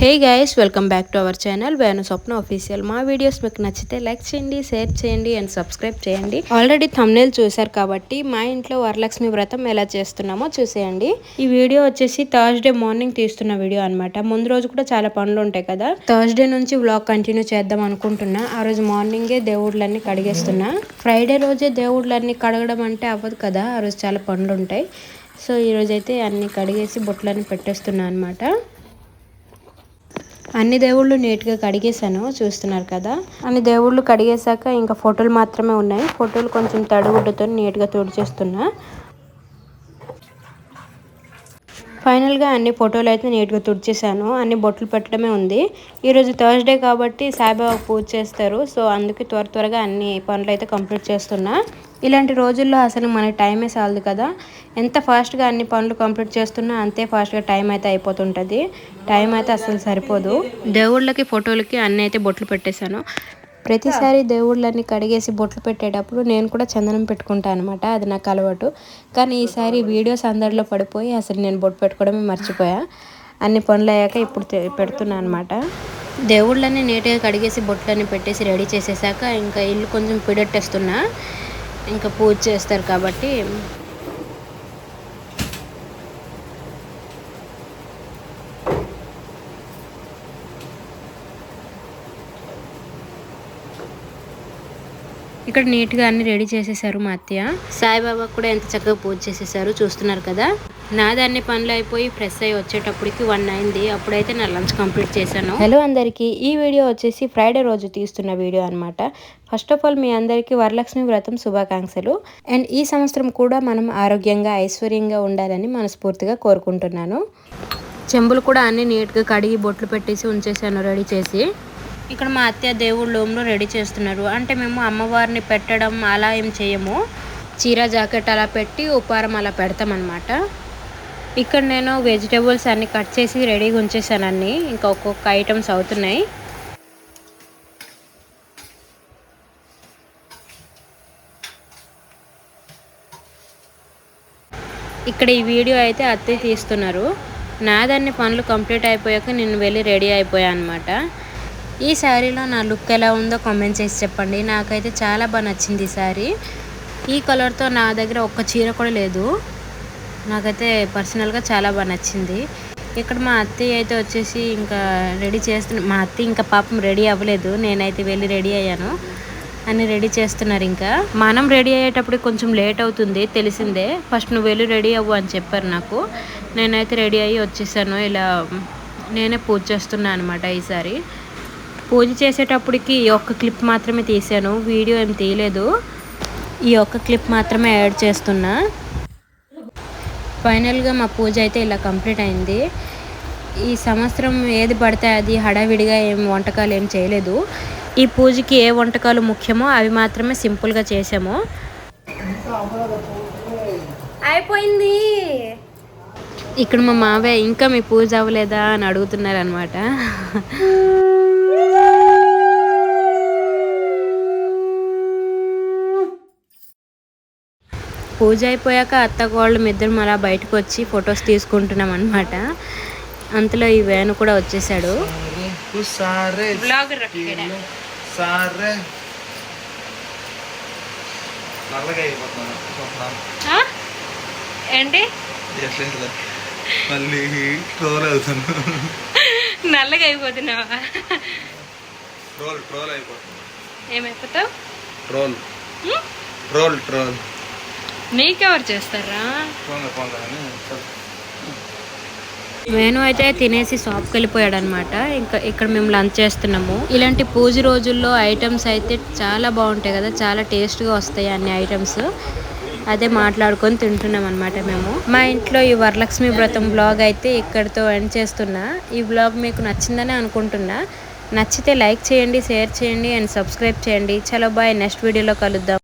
Hey guys, welcome back to our channel Venu Swapna official. మా videos మీకు నచ్చితే like చేయండి, షేర్ చేయండి అండ్ సబ్స్క్రైబ్ చేయండి. ఆల్రెడీ థంబ్నెయిల్ చూశారు కాబట్టి మా ఇంట్లో వరలక్ష్మి వ్రతం ఎలా చేస్తున్నామో చూసేయండి. ఈ వీడియో వచ్చేసి థర్స్డే మార్నింగ్ తీస్తున్న వీడియో అనమాట. ముందు రోజు కూడా చాలా పనులు ఉంటాయి కదా, థర్స్డే నుంచి వ్లాగ్ కంటిన్యూ చేద్దాం అనుకుంటున్నా. ఆ రోజు మార్నింగే దేవుళ్ళన్నీ కడిగేస్తున్నా. ఫ్రైడే రోజే దేవుళ్ళన్నీ కడగడం అంటే అవ్వదు కదా, ఆ రోజు చాలా పనులు ఉంటాయి. సో ఈరోజైతే అన్ని కడిగేసి బొట్లన్నీ పెట్టేస్తున్నా అనమాట. అన్ని దేవుళ్ళు నీట్గా కడిగేసాను, చూస్తున్నారు కదా. అన్ని దేవుళ్ళు కడిగేశాక ఇంకా ఫోటోలు మాత్రమే ఉన్నాయి. ఫోటోలు కొంచెం తడిగుడ్డతో నీట్గా తుడిచేస్తున్నా. ఫైనల్గా అన్ని ఫోటోలు అయితే నీట్గా తుడిచేసాను. అన్ని బొట్లు పెట్టడమే ఉంది. ఈరోజు థర్స్డే కాబట్టి సాయిబాబా పూజ చేస్తారు. సో అందుకే త్వరగా అన్ని పనులు అయితే కంప్లీట్ చేస్తున్నా. ఇలాంటి రోజుల్లో అసలు మనకి టైమే చాలదు కదా. ఎంత ఫాస్ట్గా అన్ని పనులు కంప్లీట్ చేస్తున్నా అంతే ఫాస్ట్గా టైం అయితే అయిపోతుంటుంది. టైం అయితే అసలు సరిపోదు. దేవుళ్ళకి ఫోటోలకి అన్నీ అయితే బొట్లు పెట్టేశాను. ప్రతిసారి దేవుళ్ళని కడిగేసి బొట్లు పెట్టేటప్పుడు నేను కూడా చందనం పెట్టుకుంటాను అనమాట. అది నాకు అలవాటు. కానీ ఈసారి వీడియోస్ అందరిలో పడిపోయి అసలు నేను బొట్టు పెట్టుకోవడమే మర్చిపోయా. అన్ని పనులు అయ్యాక ఇప్పుడు పెడుతున్నా అనమాట. దేవుళ్ళని నీట్గా కడిగేసి బొట్లన్నీ పెట్టేసి రెడీ చేసేసాక ఇంకా ఇల్లు కొంచెం పిడెట్టేస్తున్నా. ఇంకా పూజ చేస్తారు కాబట్టి. ఇక్కడ నీట్గా అన్ని రెడీ చేసేసారు మా అత్తయ్య. సాయిబాబా కూడా ఎంత చక్కగా పూజ చేసేసారు, చూస్తున్నారు కదా. నాది అన్ని పనులు అయిపోయి ఫ్రెష్ అయ్యి వచ్చేటప్పటికి 1 అయింది. అప్పుడైతే నా లంచ్ కంప్లీట్ చేశాను. హలో అందరికీ, ఈ వీడియో వచ్చేసి ఫ్రైడే రోజు తీస్తున్న వీడియో అనమాట. ఫస్ట్ ఆఫ్ ఆల్ మీ అందరికీ వరలక్ష్మి వ్రతం శుభాకాంక్షలు. అండ్ ఈ సంవత్సరం కూడా మనం ఆరోగ్యంగా ఐశ్వర్యంగా ఉండాలని మనస్ఫూర్తిగా కోరుకుంటున్నాను. చెంబులు కూడా అన్ని నీట్గా కడిగి బొట్లు పెట్టేసి ఉంచేసాను రెడీ చేసి. ఇక్కడ మా అత్తయ్య దేవుళ్ళ రూమ్లో రెడీ చేస్తున్నారు. అంటే మేము అమ్మవారిని పెట్టడం అలా ఏం చేయము. చీర జాకెట్ అలా పెట్టి ఉపారం అలా పెడతామన్నమాట. ఇక్కడ నేను వెజిటేబుల్స్ అన్నీ కట్ చేసి రెడీగా ఉంచేసాను. అన్నీ ఇంకా ఒక్కొక్క ఐటమ్స్ అవుతున్నాయి. ఇక్కడ ఈ వీడియో అయితే అత్తయ్య తీస్తున్నారు. నాదన్ని పనులు కంప్లీట్ అయిపోయాక నేను వెళ్ళి రెడీ అయిపోయాను అనమాట. ఈ శారీలో నా లుక్ ఎలా ఉందో కామెంట్ చేసి చెప్పండి. నాకైతే చాలా బాగా నచ్చింది ఈ శారీ. ఈ కలర్తో నా దగ్గర ఒక్క చీర కూడా లేదు. నాకైతే పర్సనల్గా చాలా బాగా నచ్చింది. ఇక్కడ మా అత్తయ్య అయితే వచ్చేసి ఇంకా రెడీ చేస్తున్న. మా అత్తయ్య ఇంకా పాపం రెడీ అవ్వలేదు, నేనైతే వెళ్ళి రెడీ అయ్యాను. అన్నీ రెడీ చేస్తున్నారు. ఇంకా మనం రెడీ అయ్యేటప్పుడు కొంచెం లేట్ అవుతుంది, తెలిసిందే. ఫస్ట్ నువ్వు వెళ్ళి రెడీ అవ్వు అని చెప్పారు నాకు. నేనైతే రెడీ అయ్యి వచ్చేసాను. ఇలా నేనే పూజ చేస్తున్నాను అనమాట. ఈసారి పూజ చేసేటప్పటికి ఈ ఒక్క క్లిప్ మాత్రమే తీసాను, వీడియో ఏం తీయలేదు. ఈ ఒక్క క్లిప్ మాత్రమే యాడ్ చేస్తున్నా. ఫైనల్గా మా పూజ అయితే ఇలా కంప్లీట్ అయింది. ఈ సంవత్సరం ఏది పడితే అది హడావిడిగా ఏం వంటకాలు ఏం చేయలేదు. ఈ పూజకి ఏ వంటకాలు ముఖ్యమో అవి మాత్రమే సింపుల్గా చేసాము. అయిపోయింది. ఇక్కడ మా మావయ్య ఇంకా మీ పూజ అవ్వలేదా అని అడుగుతున్నారు అనమాట. పూజ అయిపోయాక అత్తకోళ్ళు ఇద్దరం అలా బయటకు వచ్చి ఫొటోస్ తీసుకుంటున్నాం అనమాట. అంతలో ఈ వేణు కూడా వచ్చేసాడు. ఏంటి నల్లగా అయిపోతున్నావా? ఏమైపోతావు? నీకెవరు చేస్తారా? వేణు అయితే తినేసి షాప్కి వెళ్ళిపోయాడు అనమాట. ఇంకా ఇక్కడ మేము లంచ్ చేస్తున్నాము. ఇలాంటి పూజ రోజుల్లో ఐటమ్స్ అయితే చాలా బాగుంటాయి కదా, చాలా టేస్ట్గా వస్తాయి అన్ని ఐటమ్స్. అదే మాట్లాడుకొని తింటున్నాం అనమాట మేము. మా ఇంట్లో ఈ వరలక్ష్మి వ్రతం బ్లాగ్ అయితే ఇక్కడితో ఎండ్ చేస్తున్నా. ఈ బ్లాగ్ మీకు నచ్చిందని అనుకుంటున్నా. నచ్చితే లైక్ చేయండి, షేర్ చేయండి అండ్ సబ్స్క్రైబ్ చేయండి. చలో బాయ్, నెక్స్ట్ వీడియోలో కలుద్దాం.